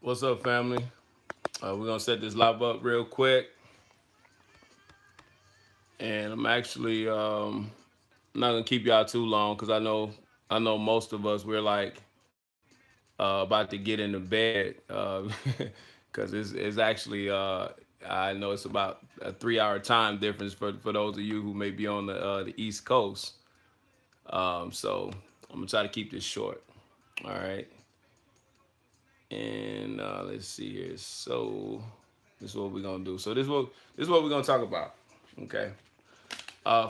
What's up, family? We're gonna set this live up real quick, and I'm actually not gonna keep y'all too long because I know most of us we're like about to get into bed because it's actually I know it's about a 3 hour time difference for those of you who may be on the East Coast. So I'm gonna try to keep this short. All right, and let's see here. So this is what we're gonna do. So this is what we're gonna talk about. Okay.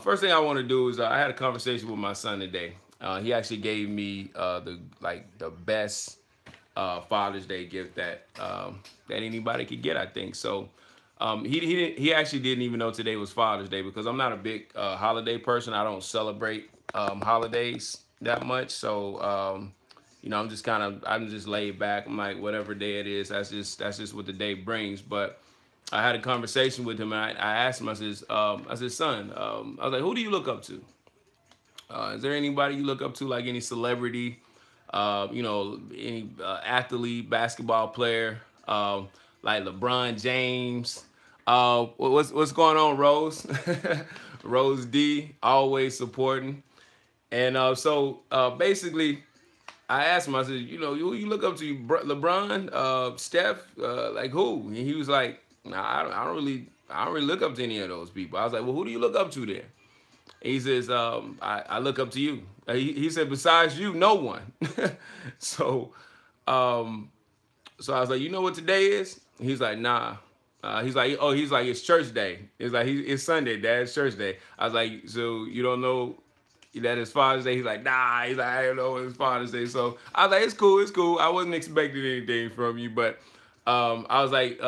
First thing I want to do is I had a conversation with my son today. He actually gave me the best Father's Day gift that anybody could get. I think so. He actually didn't even know today was Father's Day because I'm not a big holiday person. I don't celebrate holidays that much. So I'm just laid back. I'm like whatever day it is. That's just what the day brings. But I had a conversation with him, and I asked him. I said, son, I was like, who do you look up to? Is there anybody you look up to, like any celebrity, any athlete, basketball player, like LeBron James? What's going on, Rose? Rose D, always supporting. And basically, I asked him. I said, who you look up to? LeBron, Steph, like who? And he was like, nah, I don't really look up to any of those people. I was like, well, who do you look up to then? And he says, I look up to you. He said, besides you, no one. so, um, so I was like, you know what today is? He's like, nah. He's like, it's church day. It's Sunday, Dad. It's church day. I was like, so you don't know that it's Father's Day? He's like, nah. He's like, I don't know it's Father's Day. So I was like, it's cool. I wasn't expecting anything from you, but I was like,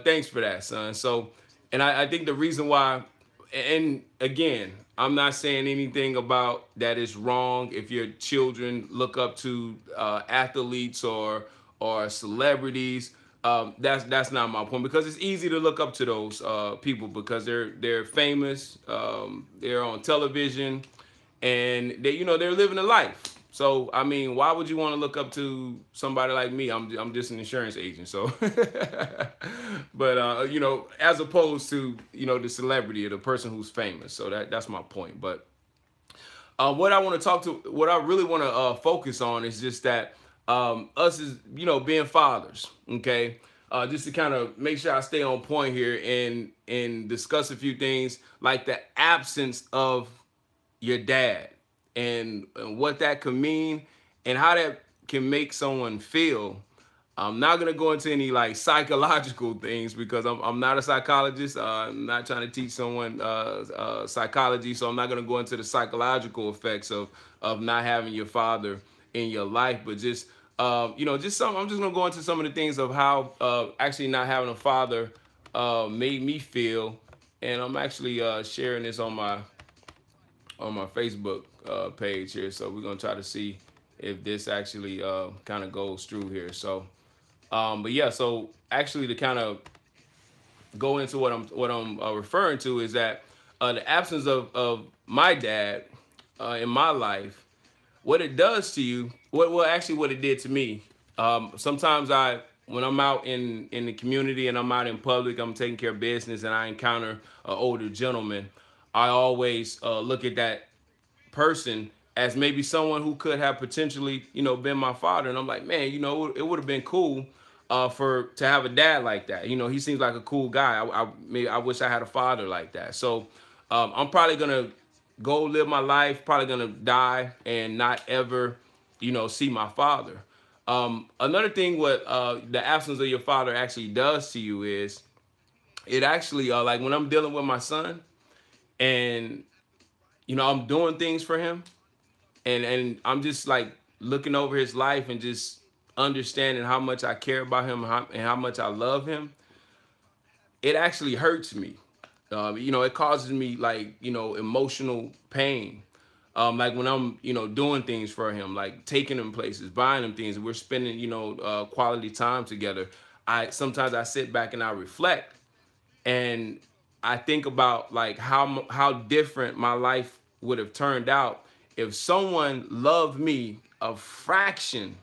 thanks for that, son. So, and I think the reason why, and again, I'm not saying anything about that is wrong if your children look up to athletes or celebrities. That's not my point because it's easy to look up to those people because they're famous, they're on television, and they're living a life. So I mean, why would you want to look up to somebody like me? I'm just an insurance agent. So, but as opposed to the celebrity or the person who's famous. So that's my point. But what I really want to focus on is just that us as being fathers. Okay. Just to kind of make sure I stay on point here and discuss a few things like the absence of your dad and what that could mean and how that can make someone feel. I'm not gonna go into any like psychological things because I'm not a psychologist. I'm not trying to teach someone psychology, so I'm not gonna go into the psychological effects of not having your father in your life. But just just some. I'm just gonna go into some of the things of how actually not having a father made me feel, and I'm actually sharing this on my Facebook page here. So we're gonna try to see if this actually kind of goes through here. So, but yeah. So actually, to kind of go into what I'm referring to is that the absence of my dad in my life, what it does to you, what it did to me. Sometimes when I'm out in the community and I'm out in public, I'm taking care of business, and I encounter an older gentleman. I always look at that person as maybe someone who could have potentially, been my father. And I'm like, man, it would have been cool for to have a dad like that. He seems like a cool guy. I wish I had a father like that. So I'm probably gonna go live my life. Probably gonna die and not ever, see my father. Another thing, what the absence of your father actually does to you is it actually like when I'm dealing with my son and I'm doing things for him and I'm just like looking over his life and just understanding how much I care about him and how much I love him. It actually hurts me. It causes me like emotional pain. Like when I'm doing things for him, like taking him places, buying him things, and we're spending quality time together. I sometimes I sit back and I reflect and I think about like how different my life would have turned out if someone loved me a fraction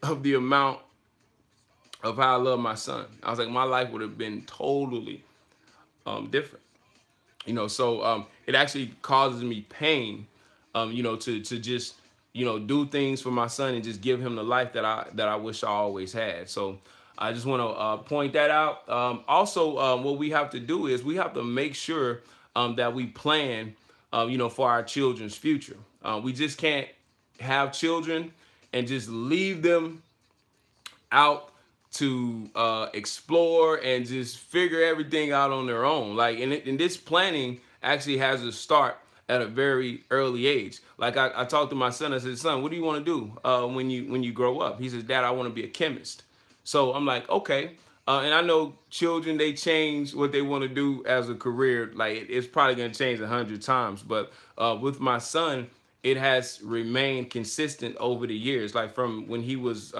of the amount of how I love my son. I was like, my life would have been totally different. So it actually causes me pain, to just do things for my son and just give him the life that I wish I always had. So I just want to point that out. Also, what we have to do is we have to make sure that we plan, for our children's future. We just can't have children and just leave them out to explore and just figure everything out on their own. Like, and this planning actually has to start at a very early age. Like I talked to my son. I said, "Son, what do you want to do when you grow up?" He says, "Dad, I want to be a chemist." So I'm like, okay. And I know children, they change what they want to do as a career. Like, it's probably going to change 100 times. But with my son, it has remained consistent over the years. Like from when he was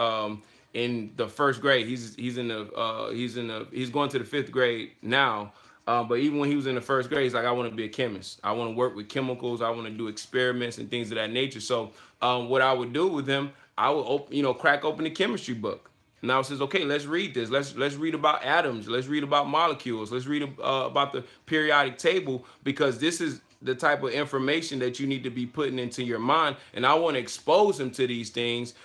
in the first grade, he's going to the fifth grade now. But even when he was in the first grade, he's like, I want to be a chemist. I want to work with chemicals. I want to do experiments and things of that nature. So what I would do with him, I would crack open the chemistry book. Now it says, okay, let's read this. Let's read about atoms. Let's read about molecules. Let's read about the periodic table, because this is the type of information that you need to be putting into your mind. And I want to expose him to these things.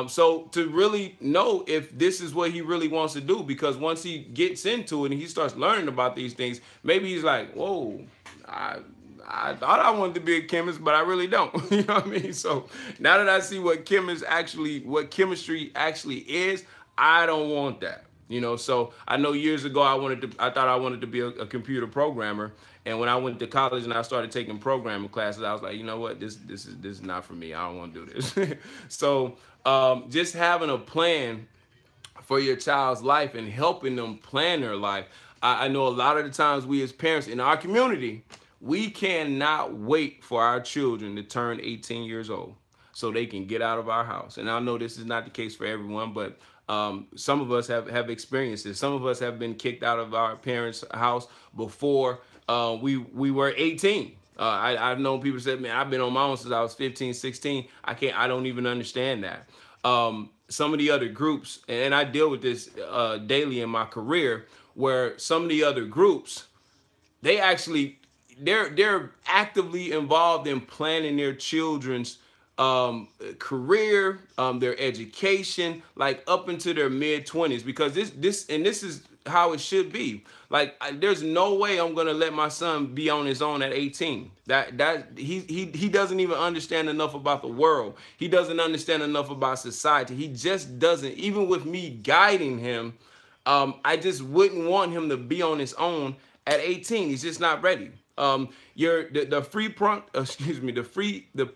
So to really know if this is what he really wants to do, because once he gets into it and he starts learning about these things, maybe he's like, whoa, I thought I wanted to be a chemist, but I really don't. You know what I mean? So now that I see what chemistry actually is, I don't want that. So I know years ago I thought I wanted to be a computer programmer, and when I went to college and I started taking programming classes, I was like, you know what, this is not for me. I don't want to do this. So just having a plan for your child's life and helping them plan their life. I know a lot of the times we as parents in our community, we cannot wait for our children to turn 18 years old so they can get out of our house. And I know this is not the case for everyone, but some of us have experienced this. Some of us have been kicked out of our parents' house before we were 18. I've known people say, man, I've been on my own since I was 15, 16. I don't even understand that. Some of the other groups, and I deal with this daily in my career, where some of the other groups, they're actively involved in planning their children's career, their education, like up into their mid-20s, because this is how it should be. Like, there's no way I'm gonna let my son be on his own at 18. That he doesn't even understand enough about the world. He doesn't understand enough about society. He just doesn't. Even with me guiding him, I just wouldn't want him to be on his own at 18. He's just not ready. The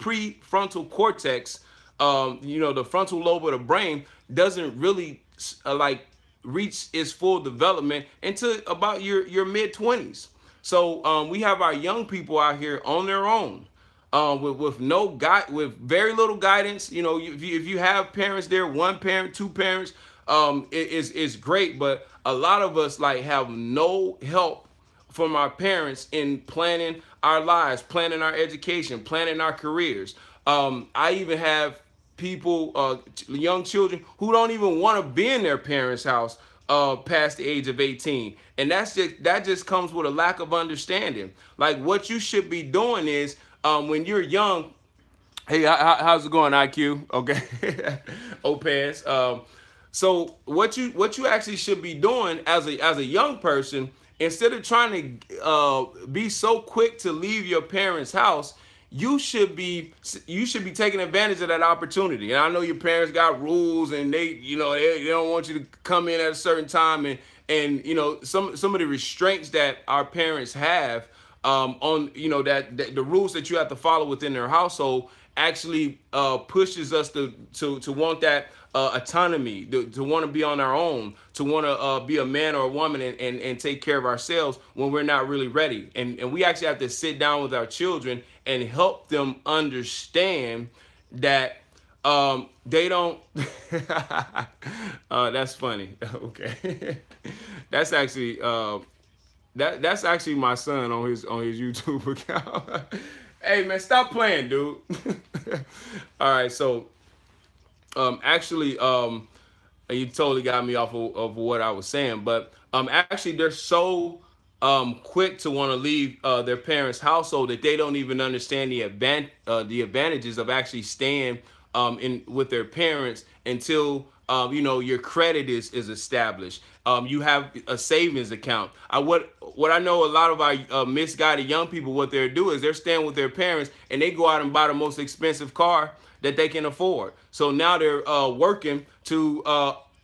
prefrontal cortex, the frontal lobe of the brain doesn't really reach its full development until about your mid-20s. So we have our young people out here on their own, with very little guidance. If you have parents there, one parent, two parents, it's great. But a lot of us have no help from our parents in planning our lives, planning our education, planning our careers. I even have people, young children, who don't even want to be in their parents' house past the age of 18. And that just comes with a lack of understanding. Like, what you should be doing is, when you're young, hey, how's it going, IQ? Okay. Opez. So what you actually should be doing as a young person, instead of trying to be so quick to leave your parents' house, you should be taking advantage of that opportunity. And I know your parents got rules, and they don't want you to come in at a certain time, and some of the restraints that our parents have on that the rules that you have to follow within their household actually pushes us to want that autonomy, to want to be on our own, to want to be a man or a woman and take care of ourselves when we're not really ready. And we actually have to sit down with our children and help them understand that they don't. That's funny. Okay. That's actually that's actually my son on his YouTube account. Hey man, stop playing, dude. All right, so You totally got me off of what I was saying. But actually, they're so quick to want to leave their parents' household that they don't even understand the advantages of actually staying in with their parents until your credit is established. You have a savings account. What I know, a lot of our misguided young people, what they do is they're staying with their parents and they go out and buy the most expensive car that they can afford. So now they're working to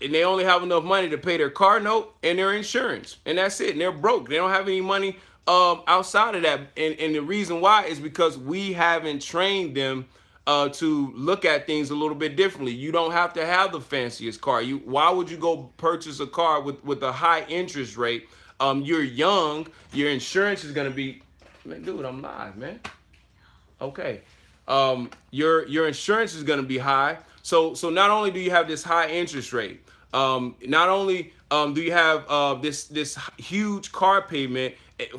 and they only have enough money to pay their car note and their insurance, and that's it. And they're broke. They don't have any money outside of that. And the reason why is because we haven't trained them to look at things a little bit differently. You don't have to have the fanciest car. Why would you go purchase a car with a high interest rate? You're young. Your insurance is gonna be, man, dude, I'm live, man. Okay. Your insurance is going to be high. So not only do you have this high interest rate, not only do you have this huge car payment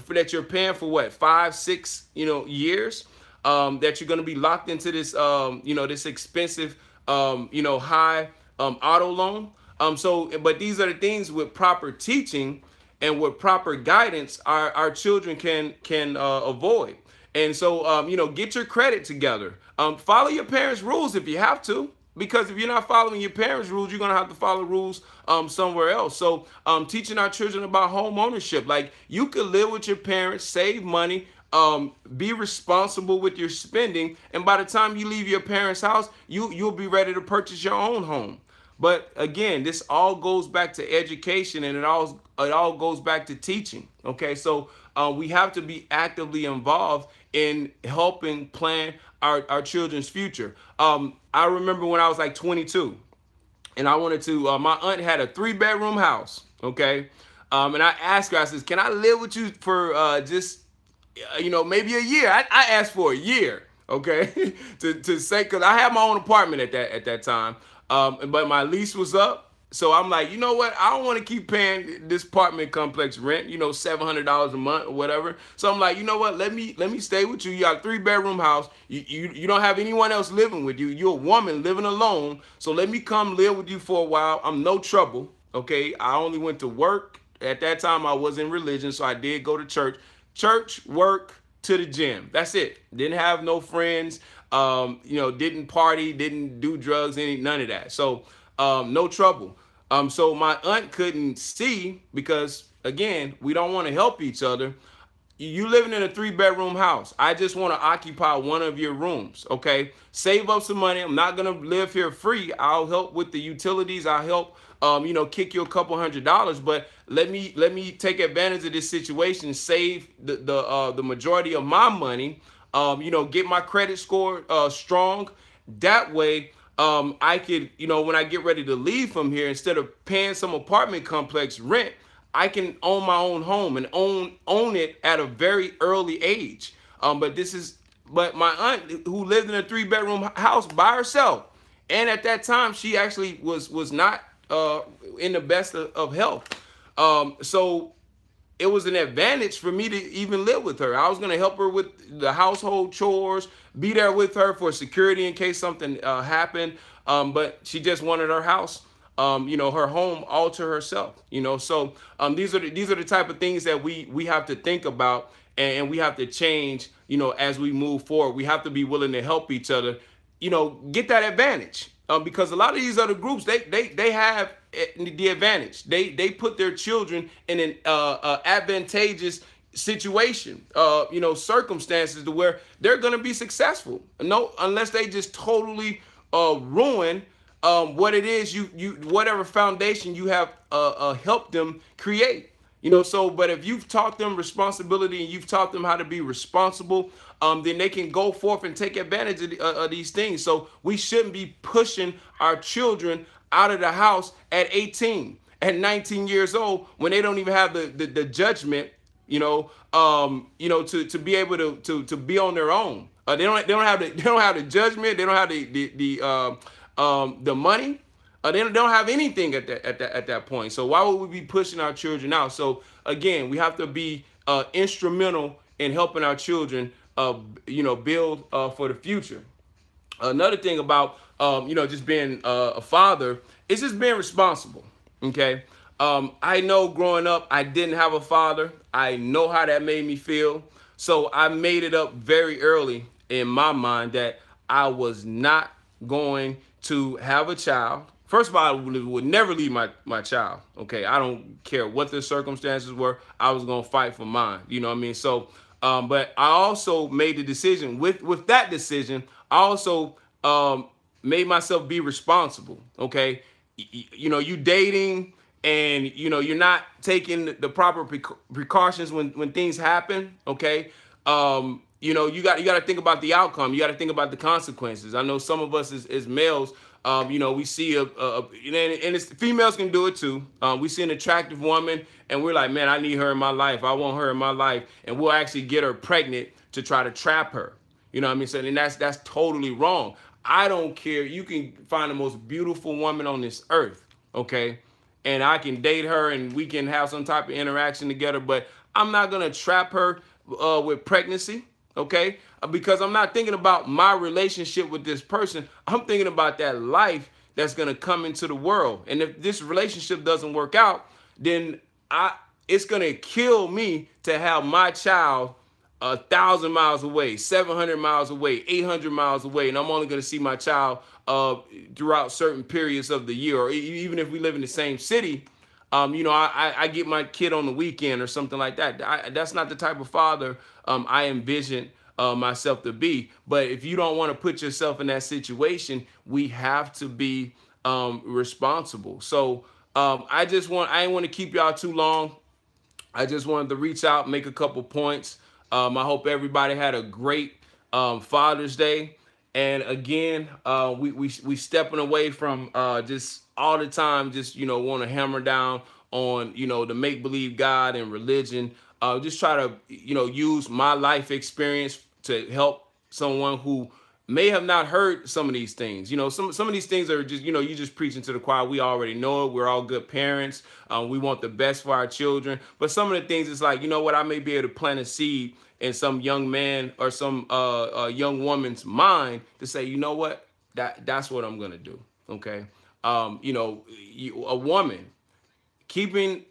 that you're paying for what, 5-6 years, that you're going to be locked into this this expensive high auto loan. But these are the things with proper teaching and with proper guidance our children can avoid. And so, get your credit together. Follow your parents' rules if you have to, because if you're not following your parents' rules, you're going to have to follow rules somewhere else. So teaching our children about home ownership, like you could live with your parents, save money, be responsible with your spending. And by the time you leave your parents' house, you'll be ready to purchase your own home. But again, this all goes back to education, and it all goes back to teaching. Okay, so we have to be actively involved in helping plan our children's future. I remember when I was like 22, and I wanted to. My aunt had a 3-bedroom house. Okay, and I asked her. I said, "Can I live with you for just maybe a year?" I asked for a year. Okay, to say, because I had my own apartment at that time. But my lease was up. So I'm like, you know what? I don't want to keep paying this apartment complex rent, $700 a month or whatever. So I'm like, you know what? Let me stay with you. You got a 3-bedroom house. You don't have anyone else living with you. You're a woman living alone. So let me come live with you for a while. I'm no trouble. Okay. I only went to work. At that time, I was in religion. So I did go to church. Church, work, to the gym. That's it. Didn't have no friends. Didn't party, didn't do drugs, none of that. So no trouble. So my aunt couldn't see, because again, we don't want to help each other. You living in a 3-bedroom house. I just want to occupy one of your rooms. Okay. Save up some money. I'm not going to live here free. I'll help with the utilities. I'll help, kick you a couple $100, but let me take advantage of this situation, save the majority of my money, get my credit score strong. That way, I could, when I get ready to leave from here, instead of paying some apartment complex rent, I can own my own home and own it at a very early age. But my aunt, who lived in a 3-bedroom house by herself, and at that time she actually was not in the best of health. So it was an advantage for me to even live with her. I was going to help her with the household chores, be there with her for security in case something happened. But she just wanted her house, her home all to herself. So these are the type of things that we have to think about, and we have to change. As we move forward, we have to be willing to help each other. Get that advantage. Because a lot of these other groups, they have the advantage. They put their children in an advantageous situation, circumstances to where they're going to be successful. No, unless they just totally ruin what it is whatever foundation you have helped them create. But if you've taught them responsibility and you've taught them how to be responsible, then they can go forth and take advantage of these things. So we shouldn't be pushing our children out of the house at 18, at 19 years old, when they don't even have the judgment, to be able to be on their own. They don't have the judgment. They don't have the money. They don't have anything at that point. So why would we be pushing our children out? So again, we have to be instrumental in helping our children, build for the future. Another thing about just being a father is just being responsible. Okay. I know growing up I didn't have a father. I know how that made me feel. So I made it up very early in my mind that I was not going to have a child. First of all, I would never leave my child. Okay. I don't care what the circumstances were. I was going to fight for mine. You know what I mean? So, but I also made the decision with that decision. I also made myself be responsible. Okay. You dating and you're not taking the proper precautions when things happen. Okay. You got to think about the outcome. You got to think about the consequences. I know some of us as males, we see and it's, females can do it too. We see an attractive woman and we're like, man, I need her in my life. I want her in my life. And we'll actually get her pregnant to try to trap her. You know what I mean? So, and that's totally wrong. I don't care. You can find the most beautiful woman on this earth, okay? And I can date her and we can have some type of interaction together, but I'm not going to trap her with pregnancy, okay? Because I'm not thinking about my relationship with this person. I'm thinking about that life that's going to come into the world. And if this relationship doesn't work out, then it's going to kill me to have my child 1,000 miles away, 700 miles away, 800 miles away, and I'm only going to see my child throughout certain periods of the year, or even if we live in the same city. I get my kid on the weekend or something like that. That's not the type of father I envision myself to be. But if you don't want to put yourself in that situation, we have to be responsible. So I didn't want to keep y'all too long. I just wanted to reach out, make a couple points. I hope everybody had a great Father's Day. And again, we stepping away from just all the time, just want to hammer down on the make believe God and religion. Just try to use my life experience to help someone who may have not heard some of these things. Some of these things are just you just preaching to the choir. We already know it. We're all good parents. We want the best for our children. But some of the things, it's like, what, I may be able to plant a seed in some young man or some young woman's mind to say, you know what, that's what I'm gonna do. Okay. A woman keeping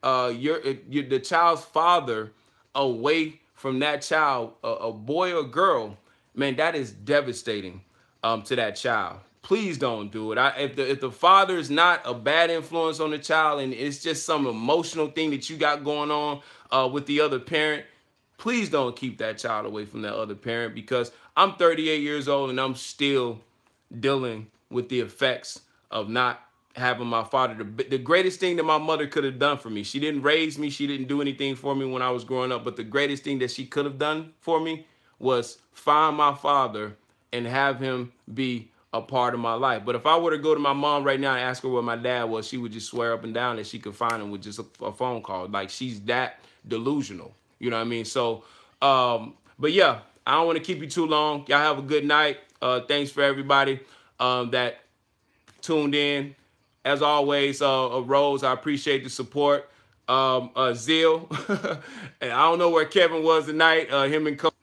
the child's father away from that child, a boy or girl, man, that is devastating to that child. Please don't do it. If the father is not a bad influence on the child and it's just some emotional thing that you got going on with the other parent, please don't keep that child away from that other parent, because I'm 38 years old and I'm still dealing with the effects of not having my father. The greatest thing that my mother could have done for me, she didn't raise me, she didn't do anything for me when I was growing up, but the greatest thing that she could have done for me was find my father and have him be a part of my life. But if I were to go to my mom right now and ask her where my dad was, she would just swear up and down that she could find him with just a phone call. Like, she's that delusional. You know what I mean? So, but yeah, I don't want to keep you too long. Y'all have a good night. Thanks for everybody that tuned in. As always, Rose, I appreciate the support. Zeal, and I don't know where Kevin was tonight. Him and Coach.